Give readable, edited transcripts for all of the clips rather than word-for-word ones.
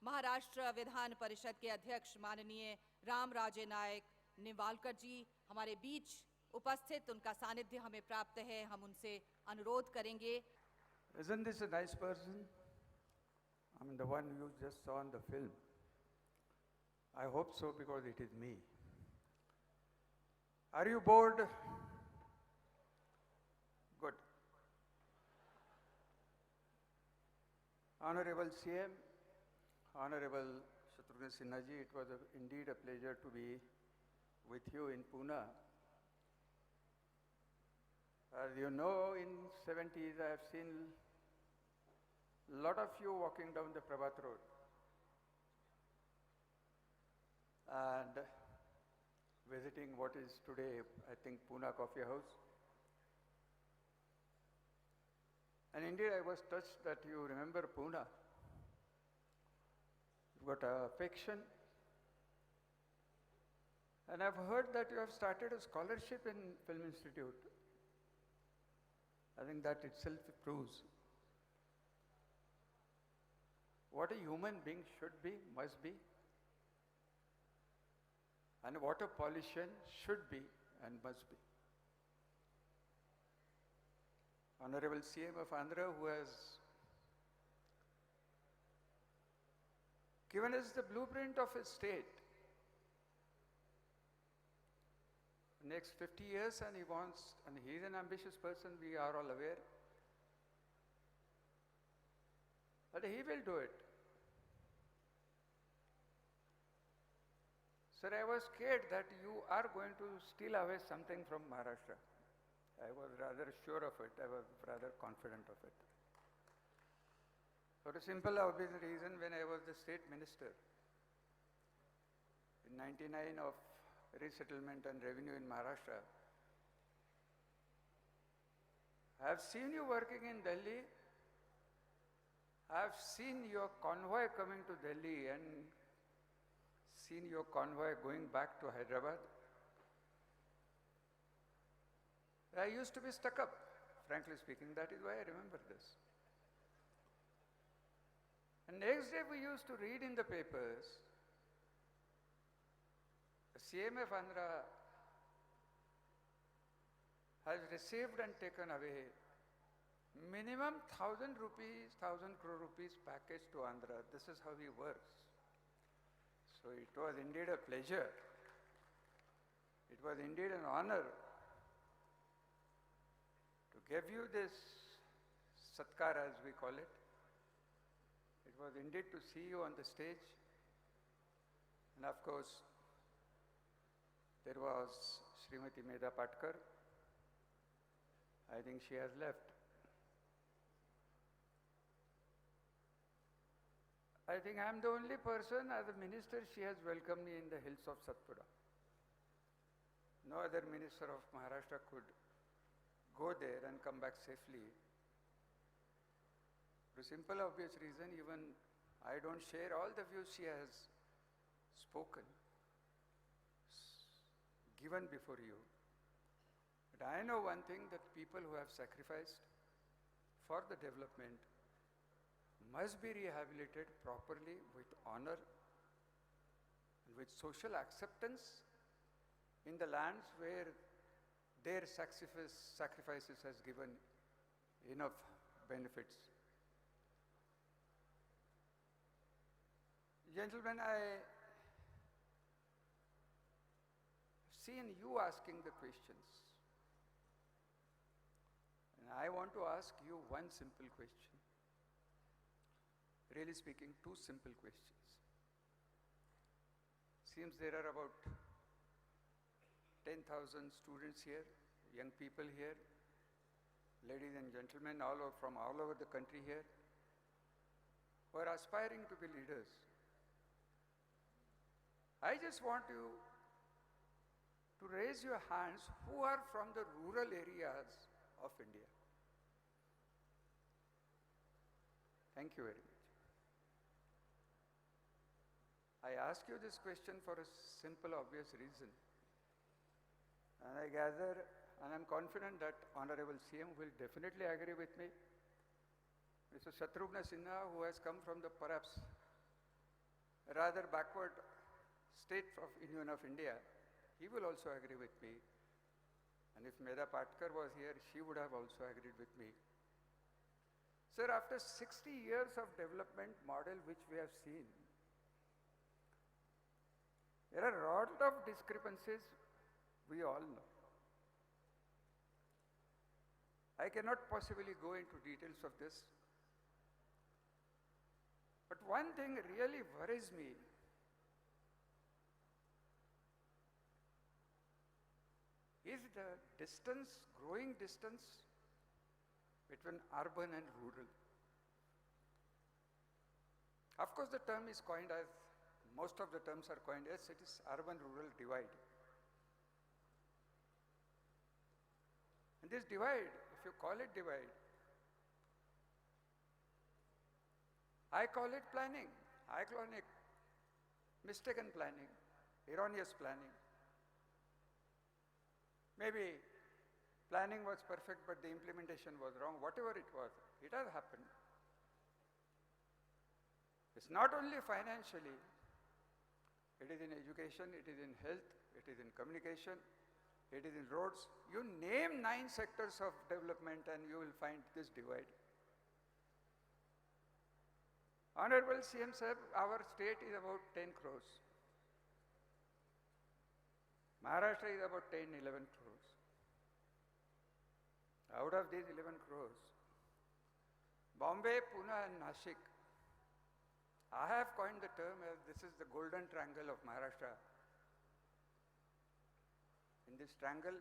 महाराष्ट्र विधान परिषद के अध्यक्ष माननीय रामराजे नायक निम्बालकर जी हमारे बीच उपस्थित, उनका सानिध्य हमें प्राप्त है। हम उनसे अनुरोध करेंगे। Isn't this a nice person? I mean, the one you just saw in the film. I hope so because it is me. Are you bored? Good. Honorable CM, Honorable Shatrughan Sinha ji, it was indeed a pleasure to be with you in Pune. As you know, in 70s I have seen a lot of you walking down the Prabhat Road. And visiting what is today, I think, Pune Coffee House. And indeed, I was touched that you remember Pune. You've got affection. And I've heard that you have started a scholarship in Film Institute. I think that itself proves what a human being should be, must be, and what a politician should be and must be. Honorable CM of Andhra, who has given us the blueprint of his state. Next 50 years, and he wants, and he is an ambitious person, we are all aware. But he will do it. Sir, I was scared that you are going to steal away something from Maharashtra. I was rather sure of it. I was rather confident of it. For a simple, obvious reason, when I was the state minister in 99 of resettlement and revenue in Maharashtra, I have seen you working in Delhi. I have seen your convoy coming to Delhi and seen your convoy going back to Hyderabad. I used to be stuck up, frankly speaking. That is why I remember this. And next day we used to read in the papers, the CMF Andhra has received and taken away minimum 1,000 rupees, 1,000 crore rupees package to Andhra. This is how he works. So it was indeed a pleasure. It was indeed an honor to give you this satkar, as we call it. It was indeed to see you on the stage. And of course, there was Srimati Medha Patkar. I think she has left. I think I am the only person as a minister she has welcomed me in the hills of Satpura. No other minister of Maharashtra could go there and come back safely. For a simple, obvious reason, even I don't share all the views she has spoken, given before you. But I know one thing, that people who have sacrificed for the development must be rehabilitated properly with honor and with social acceptance in the lands where their sacrifices has given enough benefits. Gentlemen, I have seen you asking the questions. And I want to ask you one simple question. Really speaking, two simple questions. Seems there are about 10,000 students here, young people here, ladies and gentlemen from all over the country here, who are aspiring to be leaders. I just want you to raise your hands who are from the rural areas of India. Thank you very much. I ask you this question for a simple, obvious reason. And I gather, and I'm confident that Honorable CM will definitely agree with me. Mr. Shatrughan Sinha, who has come from the perhaps rather backward state of Union of India, he will also agree with me. And if Medha Patkar was here, she would have also agreed with me. Sir, after 60 years of development model which we have seen, there are a lot of discrepancies, we all know. I cannot possibly go into details of this. But one thing really worries me. Is the distance, growing distance between urban and rural. Of course, the term is coined as, most of the terms are coined as, it is urban-rural divide. And this divide, if you call it divide, I call it planning. I call it mistaken planning, erroneous planning. Maybe planning was perfect, but the implementation was wrong. Whatever it was, it has happened. It's not only financially, it is in education, it is in health, it is in communication, it is in roads. You name 9 sectors of development and you will find this divide. Honorable CM Sahib, our state is about 10 crores. Maharashtra is about 10, 11 crores. Out of these 11 crores, Bombay, Pune and Nashik, I have coined the term as this is the golden triangle of Maharashtra. In this triangle,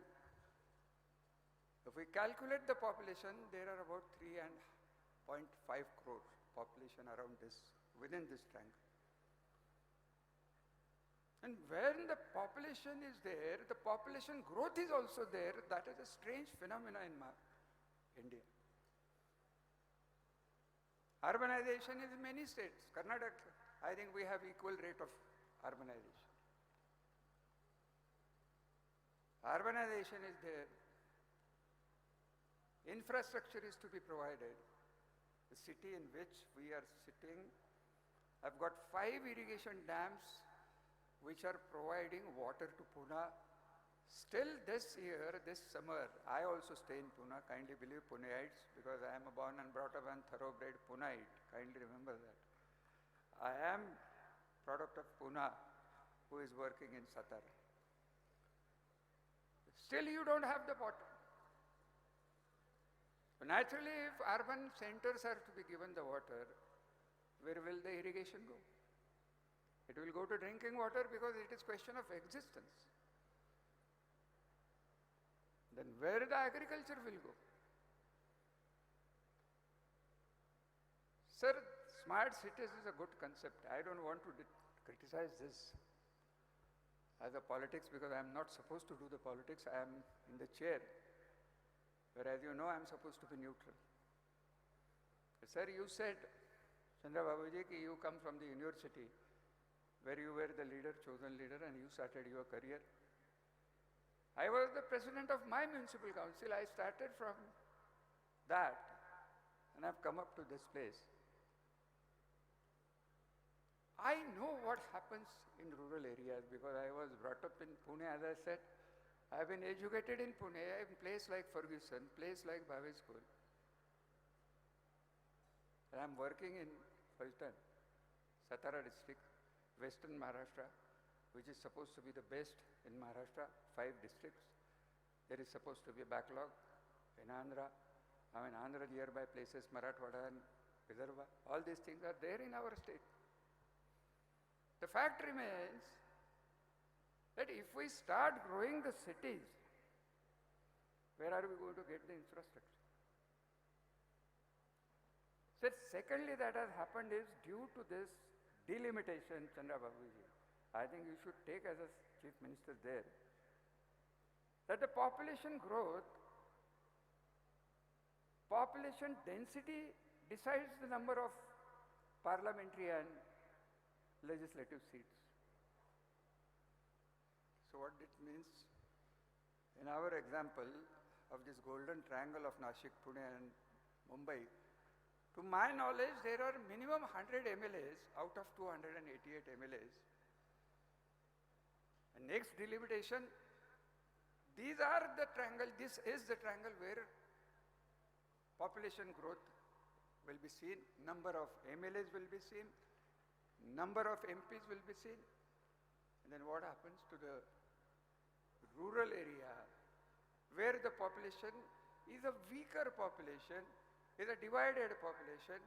if we calculate the population, there are about 3.5 crores population around this, within this triangle. And when the population is there, the population growth is also there. That is a strange phenomena in India. Urbanization is in many states. Karnataka, I think we have equal rate of urbanization. Urbanization is there. Infrastructure is to be provided. The city in which we are sitting, I've got 5 irrigation dams which are providing water to Pune. Still this year, this summer, I also stay in Pune. Kindly believe Puneites, because I am a born and brought up and thoroughbred Puneite. Kindly remember that. I am product of Pune, who is working in Satara. Still you don't have the water. Naturally, if urban centers are to be given the water, where will the irrigation go? It will go to drinking water because it is question of existence. Then where the agriculture will go? Sir, smart cities is a good concept. I don't want to criticize this as a politics because I am not supposed to do the politics. I am in the chair. Whereas you know I am supposed to be neutral. Sir, you said, Chandra Babuji, ki you come from the university where you were the leader, chosen leader, and you started your career. I was the president of my municipal council. I started from that and I've come up to this place. I know what happens in rural areas because I was brought up in Pune, as I said. I've been educated in Pune, in place like Ferguson, place like Bhavi School. And I'm working in Fulton, Satara district, Western Maharashtra, which is supposed to be the best in Maharashtra, 5 districts. There is supposed to be a backlog in Andhra. I mean, Andhra nearby places, Marathwada and Vidarbha. All these things are there in our state. The fact remains that if we start growing the cities, where are we going to get the infrastructure? So secondly, that has happened is due to this delimitation, Chandra Babuji. I think you should take as a chief minister there, that the population growth, population density decides the number of parliamentary and legislative seats. So what it means, in our example of this golden triangle of Nashik, Pune and Mumbai, To my knowledge, there are minimum 100 MLAs out of 288 MLAs. And next delimitation, these are the triangle, this is the triangle where population growth will be seen, number of MLAs will be seen, number of MPs will be seen. And then what happens to the rural area where the population is a weaker population, is a divided population,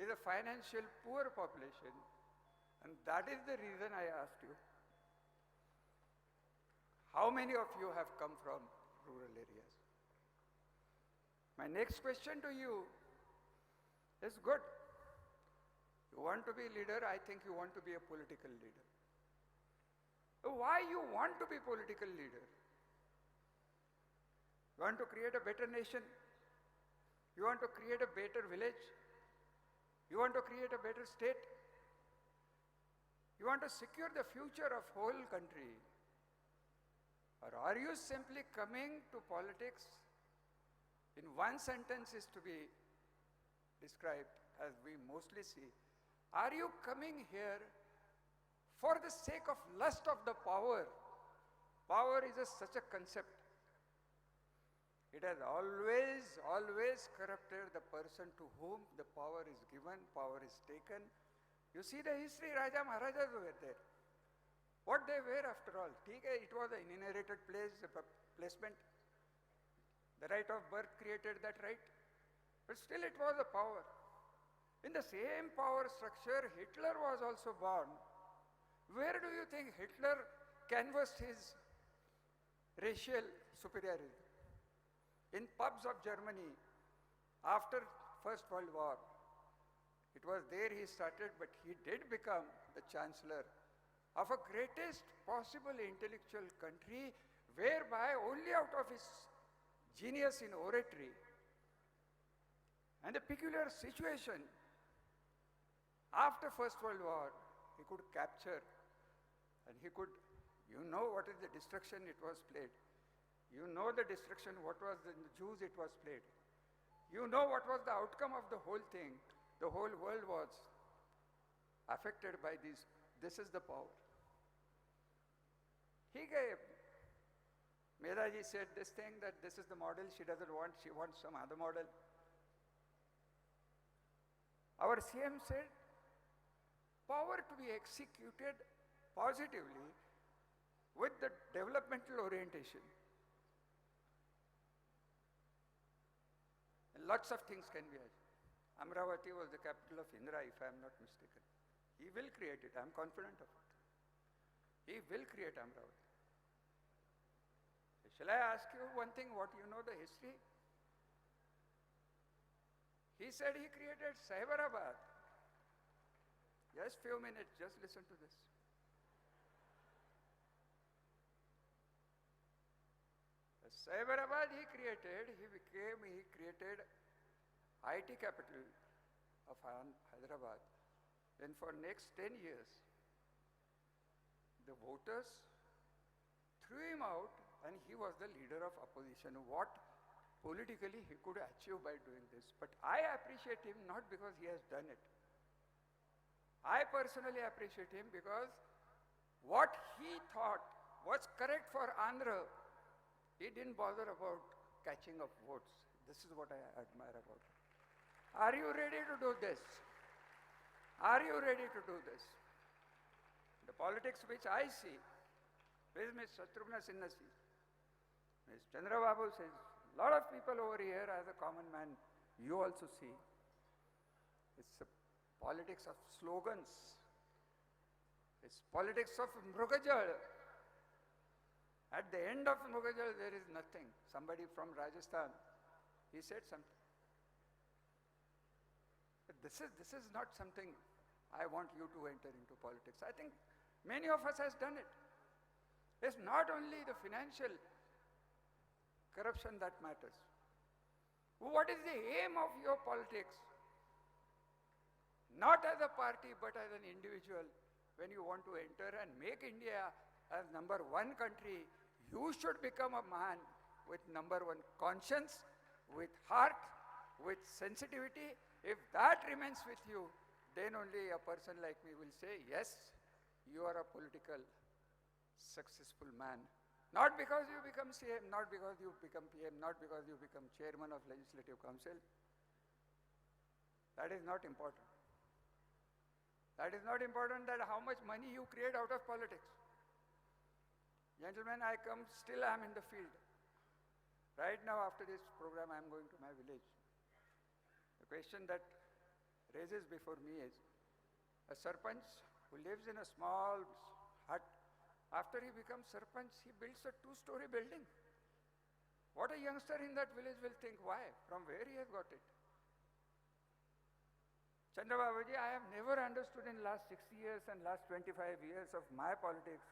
is a financial poor population. And that is the reason I asked you, how many of you have come from rural areas? My next question to you is good. You want to be leader, I think you want to be a political leader. Why you want to be political leader? You want to create a better nation? You want to create a better village? You want to create a better state? You want to secure the future of whole country? Or are you simply coming to politics in one sentence is to be described as we mostly see? Are you coming here for the sake of lust of the power? Power is such a concept. It has always corrupted the person to whom the power is given, power is taken. You see the history, Raja Maharajas were there. What they were after all? It was an inherited placement. The right of birth created that right. But still it was a power. In the same power structure, Hitler was also born. Where do you think Hitler canvassed his racial superiority? In pubs of Germany, after First World War. It was there he started, but he did become the chancellor of a greatest possible intellectual country, whereby only out of his genius in oratory and the peculiar situation after First World War, he could capture and he could, you know what is the destruction it was played. You know the destruction, what was the Jews it was played. You know what was the outcome of the whole thing. The whole world was affected by this. This is the power. He gave. Medaji said this thing that this is the model she doesn't want, she wants some other model. Our CM said, power to be executed positively with the developmental orientation. And lots of things can be achieved. Amravati was the capital of Indra, if I am not mistaken. He will create it, I am confident of it. He will create Amravati. Shall I ask you one thing, what you know the history? He said he created Cyberabad. Just few minutes, just listen to this. The Cyberabad he created IT capital of Hyderabad. Then for next 10 years, the voters threw him out and he was the leader of opposition. What politically he could achieve by doing this. But I appreciate him not because he has done it. I personally appreciate him because what he thought was correct for Andhra, he didn't bother about catching up votes. This is what I admire about him. Are you ready to do this? Are you ready to do this? The politics which I see, where is Ms. Shatrugna Sinha see? Ms. Chandrababu says, a lot of people over here as a common man, you also see. It's a politics of slogans. It's politics of Mrugajal. At the end of Mrugajal, there is nothing. Somebody from Rajasthan, he said something. But this is not something I want you to enter into politics. I think many of us has done it. It's not only the financial corruption that matters. What is the aim of your politics? Not as a party, but as an individual. When you want to enter and make India as number one country, you should become a man with number one conscience, with heart, with sensitivity, If that remains with you, then only a person like me will say, yes, you are a political successful man. Not because you become CM, not because you become PM, not because you become chairman of Legislative Council. That is not important. That is not important that how much money you create out of politics. Gentlemen, I am in the field. Right now, after this program, I am going to my village. The question that raises before me is, a sarpanch who lives in a small hut, after he becomes sarpanch, he builds a 2-story building. What a youngster in that village will think, why? From where he has got it? Chandrababuji, I have never understood in last 60 years and last 25 years of my politics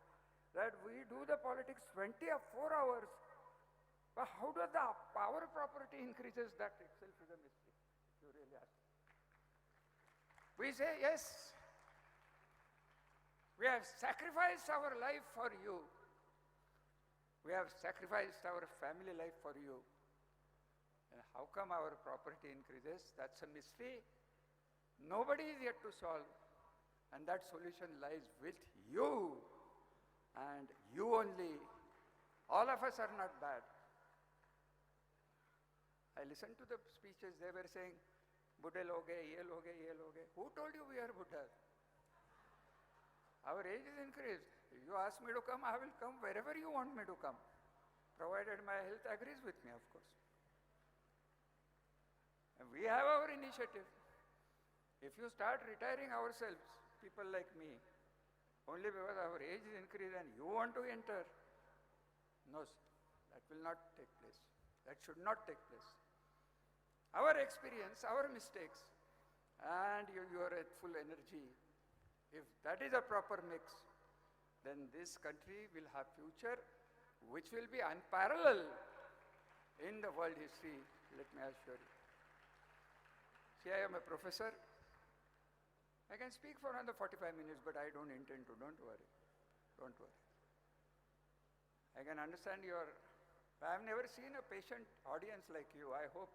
that we do the politics 24 hours. But how does the power property increases? That itself is a mystery, if you really ask. We say, yes, we have sacrificed our life for you. We have sacrificed our family life for you. And how come our property increases? That's a mystery. Nobody is yet to solve. And that solution lies with you. And you only. All of us are not bad. I listened to the speeches, they were saying, Buddha loge, ye loge, ye loge. Who told you we are Buddhas? Our age is increased. If you ask me to come, I will come wherever you want me to come, provided my health agrees with me, of course. And we have our initiative. If you start retiring ourselves, people like me, only because our age is increased and you want to enter, no, that will not take place. That should not take place. Our experience, our mistakes, and your full energy, if that is a proper mix, then this country will have future which will be unparalleled in the world history, let me assure you. See, I am a professor. I can speak for another 45 minutes, but I don't intend to, don't worry. Don't worry. I can understand I have never seen a patient audience like you. I hope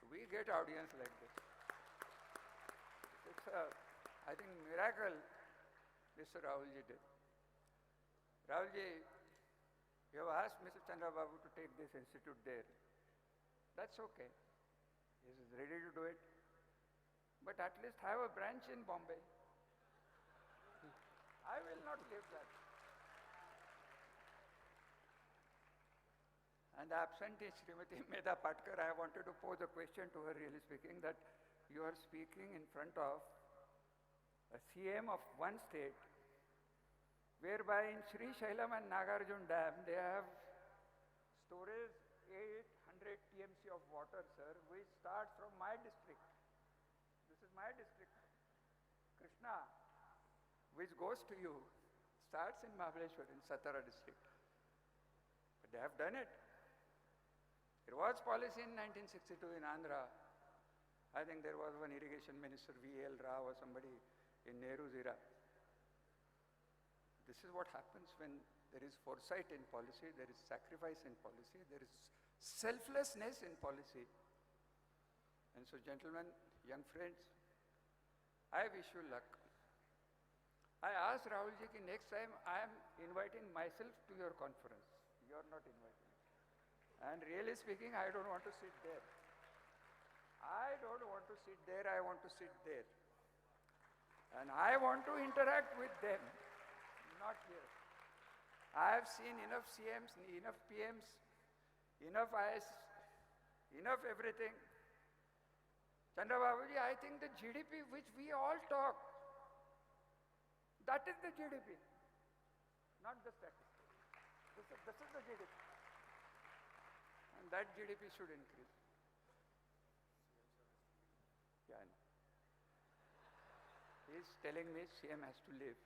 we get audience like this. It's a, I think, miracle Mr. Rahulji did. Rahulji, you have asked Mr. Chandrababu to take this institute there. That's okay. He is ready to do it. But at least have a branch in Bombay. I will not leave that. And the absentee Srimati Medha Patkar, I wanted to pose a question to her, really speaking, that you are speaking in front of a CM of one state, whereby in Shri Shailam and Nagarjun Dam, they have storage 800 TMC of water, sir, which starts from my district. This is my district. Krishna, which goes to you, starts in Mahabaleshwar in Satara district. But they have done it. There was policy in 1962 in Andhra. I think there was one irrigation minister, V.L. Rao or somebody in Nehru's era. This is what happens when there is foresight in policy, there is sacrifice in policy, there is selflessness in policy. And so, gentlemen, young friends, I wish you luck. I asked Rahulji ki next time I am inviting myself to your conference. You are not inviting. And really speaking, I don't want to sit there. I don't want to sit there, I want to sit there. And I want to interact with them, not here. I have seen enough CMs, enough PMs, enough IS, enough everything. Chandrababuji, I think the GDP which we all talk, that is the GDP, not the statistics. This is the GDP. And that GDP should increase. Yeah, I know. He is telling me CM has to live.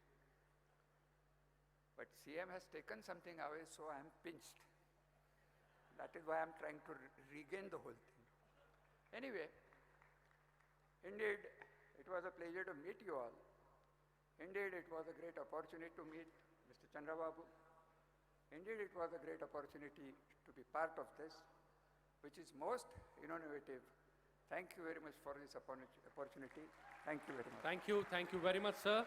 But CM has taken something away, so I am pinched. That is why I am trying to regain the whole thing. Anyway, indeed, it was a pleasure to meet you all. Indeed, it was a great opportunity to meet Mr. Chandrababu. Indeed, it was a great opportunity to be part of this, which is most innovative Thank you very much for this opportunity. Thank you very much. Thank you very much, sir.